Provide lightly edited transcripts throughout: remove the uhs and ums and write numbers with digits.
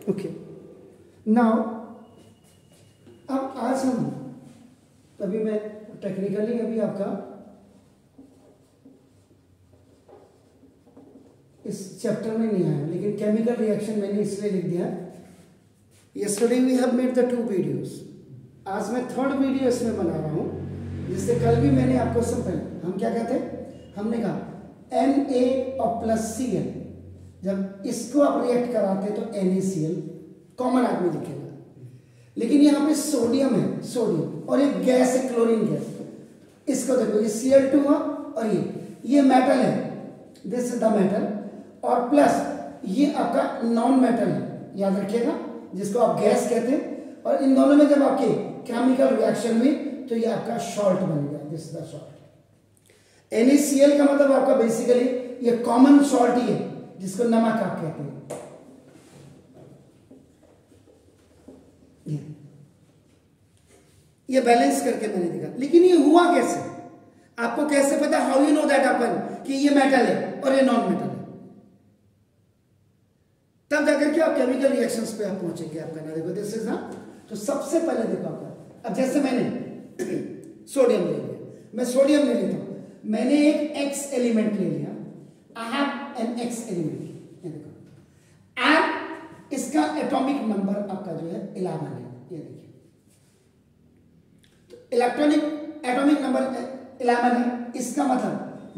Okay, now अब आज हम, अभी मैं टेक्निकली अभी आपका इस चैप्टर में नहीं आया, लेकिन केमिकल रिएक्शन मैंने इसलिए लिख दिया। Yesterday we have made the 2 videos, आज मैं 3rd वीडियो इसमें बना रहा हूँ, जिससे कल भी मैंने आपको सिंपल, हम क्या कहते हैं, हमने कहा Na और प्लस Cl, जब इसको आप रिएक्ट कराते तो NaCl कॉमन आदमी लिखेगा, लेकिन यहाँ पे सोडियम है, सोडियम, और एक गैस है क्लोरीन गैस, इसको देखो ये Cl2 हुआ, और ये मेटल है, दिस इज द मेटल, और प्लस ये आपका नॉन मेटल है, याद रखिएगा, जिसको आप गैस कहते हैं, और इन दोनों में जब आपके केमिकल रिएक्शन हुई तो ये आपका सॉल्ट बन गया, this is the salt. NaCl का मतलब आपका बेसिकली ये कॉमन सॉल्ट ही है, जिसको नमक आप कहते हैं। ये बैलेंस करके मैंने देखा, लेकिन ये हुआ कैसे, आपको कैसे पता, हाउ यू नो दैट अपन कि ये मेटल है और ये नॉन मेटल है, तब जाकर के आप केमिकल रिएक्शंस पे आप पहुंचेंगे। आपका ना देखो दिस इज ना, तो सबसे पहले देखो आपका, अब जैसे मैंने सोडियम ले लिया, मैं सोडियम ले लेता हूं, मैंने एक X एलिमेंट ले लिया, I have an X element, ये देखो, एंड इसका एटॉमिक नंबर आपका जो है 11 है, ये देखिए, तो इलेक्ट्रॉनिक एटॉमिक नंबर 11 है, इसका मतलब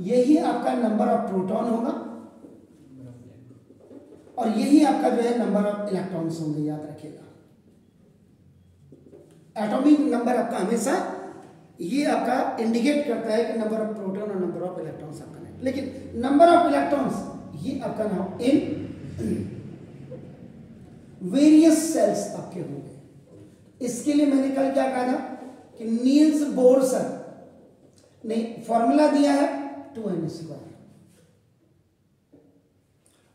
यही आपका नंबर ऑफ प्रोटॉन होगा और यही आपका जो है नंबर ऑफ इलेक्ट्रॉन्स होंगे, याद रखिएगा। एटॉमिक नंबर आपका हमेशा ये आपका इंडिकेट करता है कि नंबर ऑफ प्रोटॉन और नंबर ऑफ इलेक्ट्रॉन्स आपका नहीं, लेकिन नंबर ऑफ इलेक्ट्रॉन्स ये आपका नाम इन वेरियस सेल्स आपके होंगे। इसके लिए मैंने कल क्या कहा था कि नील्स बोर सर ने फॉर्मूला दिया है 2n²,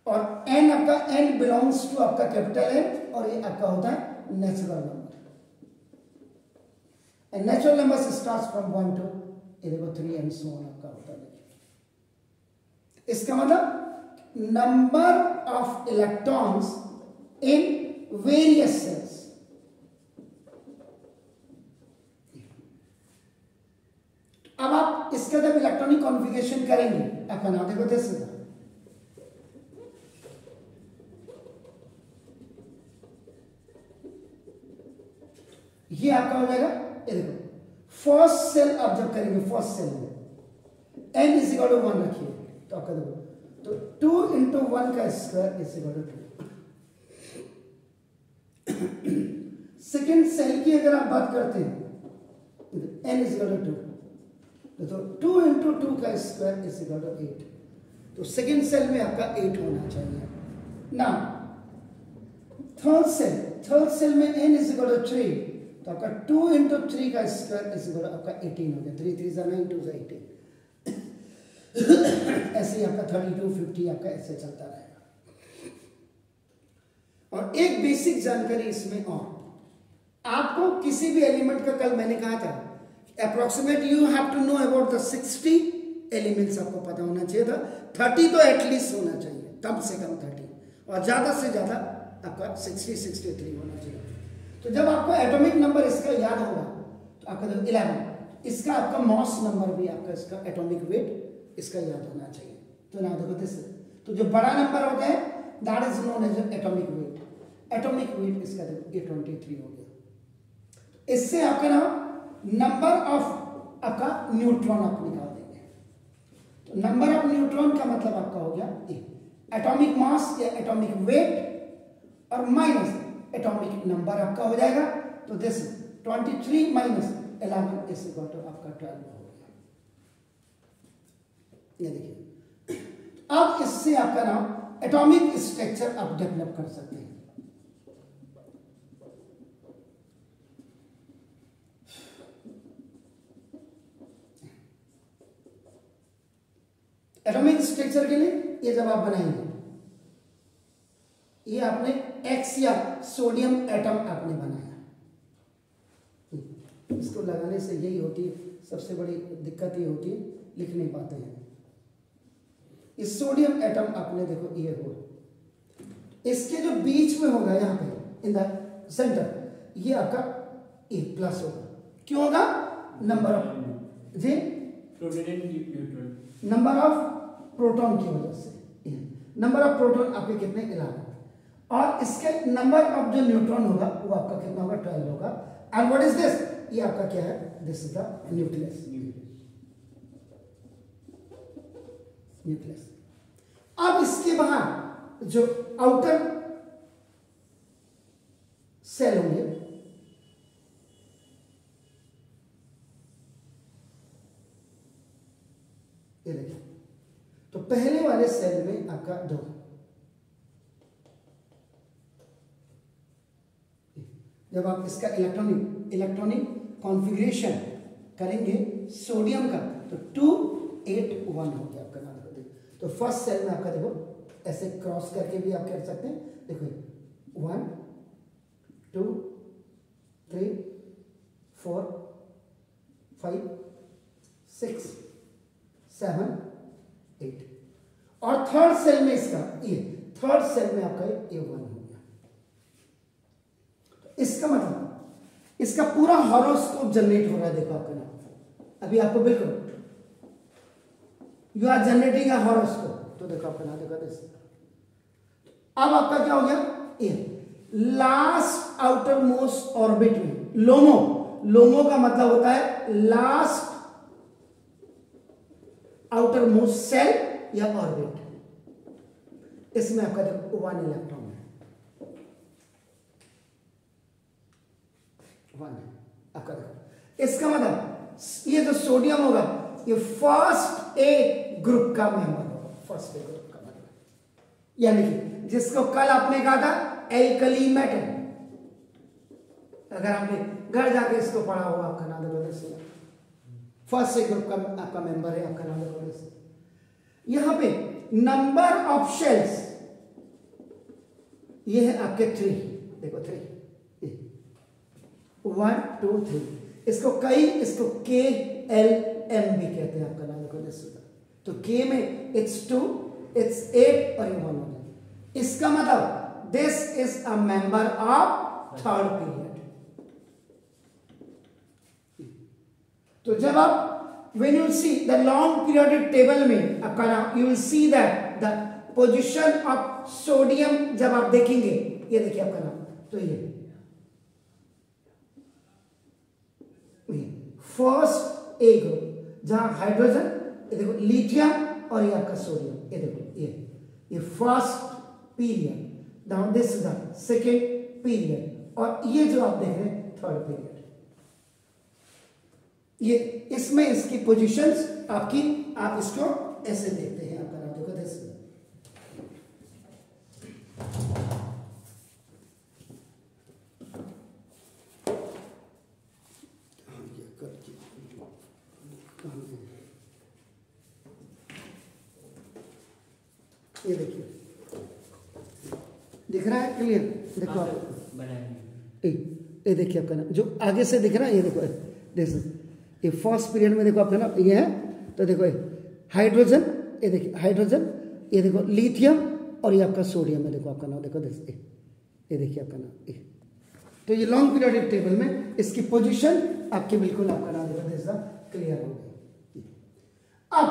और n आपका n बिलोंग्स टू आपका कैपिटल N, और ये आपका होता है natural number, and natural number starts from 1 to 3 and so on आपका होता है। इसका मतलब number of electrons in various cells, अब आप इसका जब इलेक्ट्रॉनिक कॉन्फ़िगरेशन करेंगे, आपका नाम देखो दिस इज, ये आपका हो जाएगा, ये देखो फर्स्ट सेल आप जब करेंगे, फर्स्ट सेल में n इज इक्वल टू 1 रखिए, तो आपका देखो, तो 2 × 1 का square is equal to 2। Second cell की अगर आप बात करते हैं, n इज इक्वल टू 2, तो 2 × 2 का स्क्वायर इज इक्वल टू 8, तो सेकेंड सेल में आपका 8 होना चाहिए ना। थर्ड सेल में n इज इक्वल टू 3, तो आपका 2 × 3 का स्क्वायर इज इक्वल टू आपका 18 हो गया, 3 3 = 9, 2 = 18, ऐसे ही आपका 32 50 आपका ऐसे चलता रहेगा। और एक बेसिक जानकारी इसमें, और आपको किसी भी एलिमेंट का, कल मैंने कहा था approximate you have to know about the 60 elements, आपको पता होना चाहिए था, 30 तो एटलीस्ट होना चाहिए, कम से कम 30, और ज्यादा से ज्यादा आपका 63 होना चाहिए। तो जब आपको एटॉमिक नंबर इसका याद होगा, तो आपका 11, इसका आपका मॉस नंबर भी आपका, इसका एटॉमिक वेट इसका याद होना चाहिए। तो ना देखो दिस, तो जो बड़ा नंबर होता है that is known as atomic weight, atomic weight इसका देखो ये 23 हो गया। इससे आपका नाम नंबर ऑफ आपका न्यूट्रॉन आप निकाल देंगे, तो नंबर ऑफ न्यूट्रॉन का मतलब आपका हो गया एटॉमिक मास या एटॉमिक वेट, और माइनस एटॉमिक नंबर आपका हो जाएगा, तो दिस 23 - 11 इज इक्वल टू आपका 12 हो गया। ये देखिए, अब इससे आपका नाम एटॉमिक स्ट्रक्चर आप डेवलप कर सकते हैं। एटॉमिक स्ट्रक्चर के लिए ये जब आप बनाएंगे, ये आपने X या सोडियम एटम आपने बनाया, इसको लगाने से यही होती है सबसे बड़ी दिक्कत, ये होती है लिख नहीं पाते हैं। इस सोडियम एटम आपने देखो ये हो, इसके जो बीच में होगा यहाँ पे इन द सेंटर, ये आपका ए प्लस होगा। क्यों होगा? नंबर ऑफ जी नंबर ऑफ प्रोटॉन की वजह से। नंबर ऑफ प्रोटॉन आपके कितने? 11। और इसके नंबर ऑफ जो न्यूट्रॉन होगा वो आपका कितना होगा? 12 होगा। And what is this? ये आपका क्या है? This is the nucleus. Nucleus. अब इसके बाहर जो आउटर सेल होंगे, ये देखिए, तो पहले वाले सेल में आपका 2, जब आप इसका इलेक्ट्रॉनिक कॉन्फ़िगरेशन करेंगे सोडियम का तो 281 हो गया आपका नाम। तो फर्स्ट सेल में आपका देखो ऐसे क्रॉस करके भी आप कर सकते हैं। देखो 1 2 3 4 5 6 7 8 और थर्ड सेल में इसका ये थर्ड सेल में आपका ये 1 हो गया। तो इसका मतलब इसका पूरा हॉरोस्कोप जनरेट हो रहा है। देखो आपका नाम अभी आपको बिल्कुल you are generating a horoscope. तो देखो आपका नाम देखो this। अब आपका क्या हो गया? ये लास्ट आउटर मोस्ट ऑर्बिट में लोमो का मतलब होता है लास्ट आउटर मोस्ट सेल या ऑर्बिट। इसमें आपका देखो 1 इलेक्ट्रॉन है, 1 है आपका देखो। इसका मतलब ये जो सोडियम होगा ये फर्स्ट ए ग्रुप का मेंबर होगा, फर्स्ट ए ग्रुप का मेंबर। यानी कि जिसको कल आपने कहा था एल्कली मेटल, अगर आपने घर जाके इसको पढ़ा होगा आपका नाम देखो फर्स्ट ए ग्रुप का आपका मेंबर है आपका नाम देखो। यहां पे नंबर ऑफ शेल्स ये है आपके 3, देखो 3 1 2 3। इसको इसको के एल एम भी कहते हैं आपका नाम देखो। तो के में it's 2 it's 8 और ये 1 हो गया। इसका मतलब this is a member of third period. तो जब आप when you see the long periodic table में आपका नाम you will see that the position of sodium जब आप देखेंगे, ये देखिए आपका नाम, तो ये फर्स्ट ए ग्रुप जहां हाइड्रोजन, ये देखो लिथियम और ये आपका सोडियम, ये देखो ये first period, now this is the second period और ये जो आप देख रहे हैं थर्ड पीरियड। ये इसमें इसकी पोजीशंस आपकी, आप इसको ऐसे देखते हैं आपका नाम देखो दिस। ये देखिए दिख रहा है क्लियर? देखो आप ये देखिए आपका नाम जो आगे से दिख रहा है, ये देखो दिस ये फर्स्ट पीरियड में देखो आपका ना ये है, तो देखो हाइड्रोजन, ये देखिए हाइड्रोजन, ये देखो लिथियम और ये आपका सोडियम है, देखो आपका नाम देखो दिस, ये देखिए आपका नाम ये। तो ये लॉन्ग पीरियोडिक टेबल में इसकी पोजीशन आपके बिल्कुल आपका नाम देखो दिस क्लियर हो गई। अब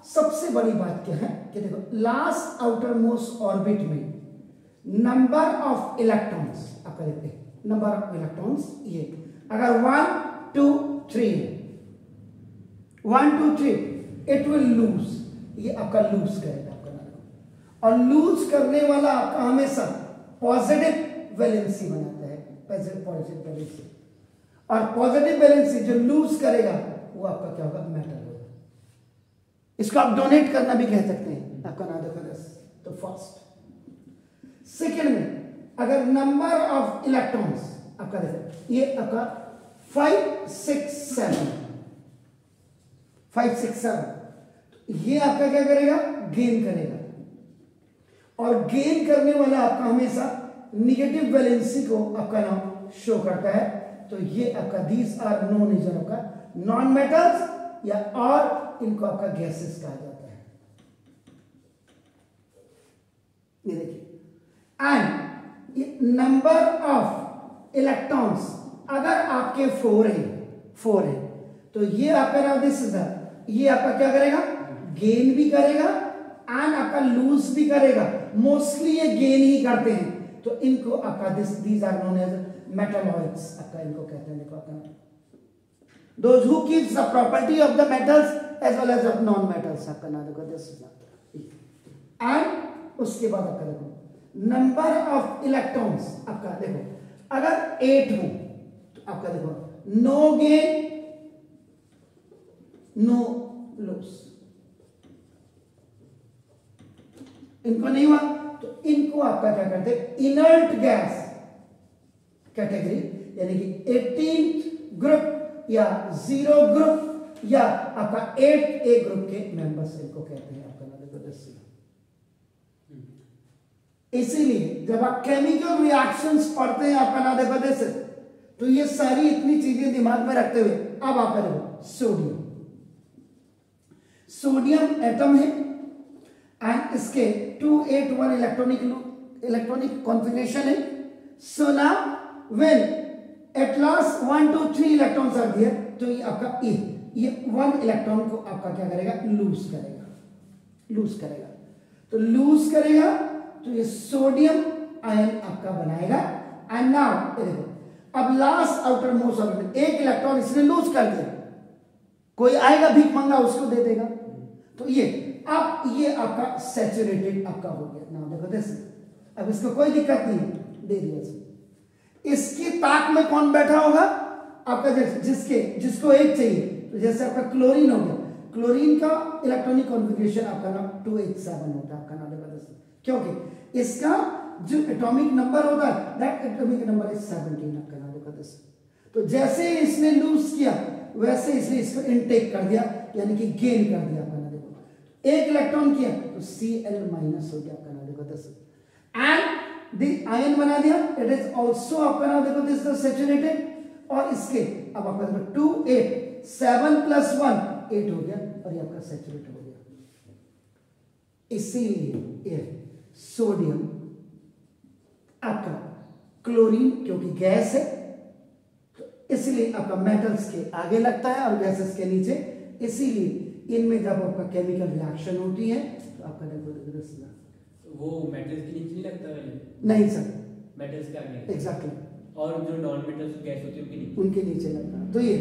सबसे बड़ी बात क्या है कि देखो लास्ट आउटर मोस्ट ऑर्बिट में नंबर ऑफ इलेक्ट्रॉन्स आपका देखते हैं, नंबर ऑफ इलेक्ट्रॉन्स ये अगर 1 2 3 1 2 3 इट विल लूज, ये आपका लूज करेगा आपका नाम, और लूज करने वाला आपका हमेशा पॉजिटिव वैलेंसी बनाता है, पॉजिटिव वैलेंसी, और पॉजिटिव वैलेंसी जो लूज करेगा वो आपका क्या होगा? मेटल होगा। इसको आप डोनेट करना भी कह सकते हैं आपका नाम देखो दस। तो फर्स्ट सेकेंड में अगर नंबर ऑफ इलेक्ट्रॉन्स आपका देखो ये आपका 5 6 7 5 6 7, तो ये आपका क्या करेगा? गेन करेगा, और गेन करने वाला आपका हमेशा निगेटिव वैलेंसी को आपका नाम शो करता है। तो ये आपका दीज आर नोन एज आपका नॉन मेटल्स या और इनको आपका गैसेस कहा जाता है। ये देखिए एंड नंबर ऑफ इलेक्ट्रॉन्स अगर आपके 4 है तो ये आपका दिस इज ये आपका क्या करेगा, गेन भी करेगा एंड आपका लूज भी करेगा। मोस्टली ये गेन ही करते हैं, तो इनको आपका these are known as metalloids, आपका इनको कहते हैं। देखो आपका those who keeps the property of the metals as well as of non metals, आपका ना देखो दिस एंड उसके बाद आपका देखो नंबर ऑफ इलेक्ट्रॉन्स, आपका देखो अगर 8 हो तो आपका देखो नो गेन नो लॉस, इनको नहीं हुआ तो इनको आपका क्या करते हैं, इनर्ट गैस कैटेगरी, यानी कि 18th ग्रुप या 0 ग्रुप या आपका 8A ग्रुप के मेंबर्स इनको कहते हैं आपका। इसीलिए जब आप केमिकल रिएक्शंस पढ़ते हैं आपका ना देखो जैसे, तो ये सारी इतनी चीजें दिमाग में रखते हुए अब आप देखो सोडियम एटम है एंड इसके 281 इलेक्ट्रॉनिक कॉन्फिगरेशन है। So now when at last 1 2 3 electrons are there, तो ये आपका ये 1 इलेक्ट्रॉन को आपका क्या करेगा, लूज करेगा। तो लूज करेगा तो ये सोडियम आयन आपका बनाएगा। एंड नाउ देखो अब लास्ट आउटर मोस्ट ऑर्बिटल एक इलेक्ट्रॉन इसने लूज कर दिया, कोई आएगा भीख मंगा उसको दे देगा, तो ये अब ये आपका सैचुरेटेड आपका हो गया। नाउ देखो दिस, अब इसको कोई दिक्कत नहीं है, दे दिया। इसकी ताक में कौन बैठा होगा आपका, जिसको एक चाहिए, तो जैसे आपका क्लोरीन हो गया, क्लोरीन का इलेक्ट्रॉनिक कॉन्फ़िगरेशन आपका नाम 287 होता है आपका नाम, क्योंकि इसका जो एटॉमिक नंबर होता है दैट एटॉमिक नंबर इज 17 आपका नाम देखो। तो जैसे इसने लूज किया वैसे इसने इसको इनटेक कर दिया, यानी कि गेन कर दिया आपका नाम देखो। एक इलेक्ट्रॉन किया तो Cl माइनस हो गया आपका नाम देखो। एंड द आयन बना दिया, इट इज आल्सो आपका नाम देखो दिस इज सैचुरेटेड। और इसके अब आपका देखो 2 8 7 + 1 8 हो गया और ये आपका सैचुरेट हो गया। इसीलिए ये सोडियम आपका क्लोरीन क्योंकि गैस है तो इसलिए आपका मेटल्स के आगे लगता है और गैसेस के नीचे, इसीलिए इनमें जब आपका केमिकल रिएक्शन होती है तो आपका देखो वो मेटल्स के नीचे नहीं लगता है? नहीं सर, मेटल्स के आगे एग्जैक्टली। और जो नॉन मेटल्स गैस होती है उनके नीचे लगता है। तो ये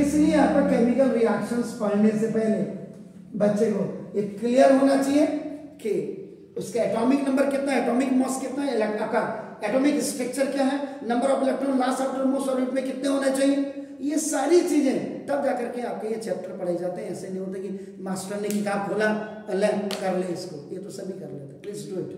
इसलिए आपका केमिकल रिएक्शंस पढ़ने से पहले बच्चे को ये क्लियर होना चाहिए कि उसका एटॉमिक नंबर कितना है, एटॉमिक मास कितना है, आपका एटॉमिक स्ट्रक्चर क्या है, number of electron last outer most orbit में कितने होने चाहिए, ये सारी चीजें तब जाकर के आपके ये चैप्टर पढ़े जाते हैं। ऐसे नहीं होते कि मास्टर ने किताब खोला कर ले इसको, ये तो सभी कर लेते। Please do it.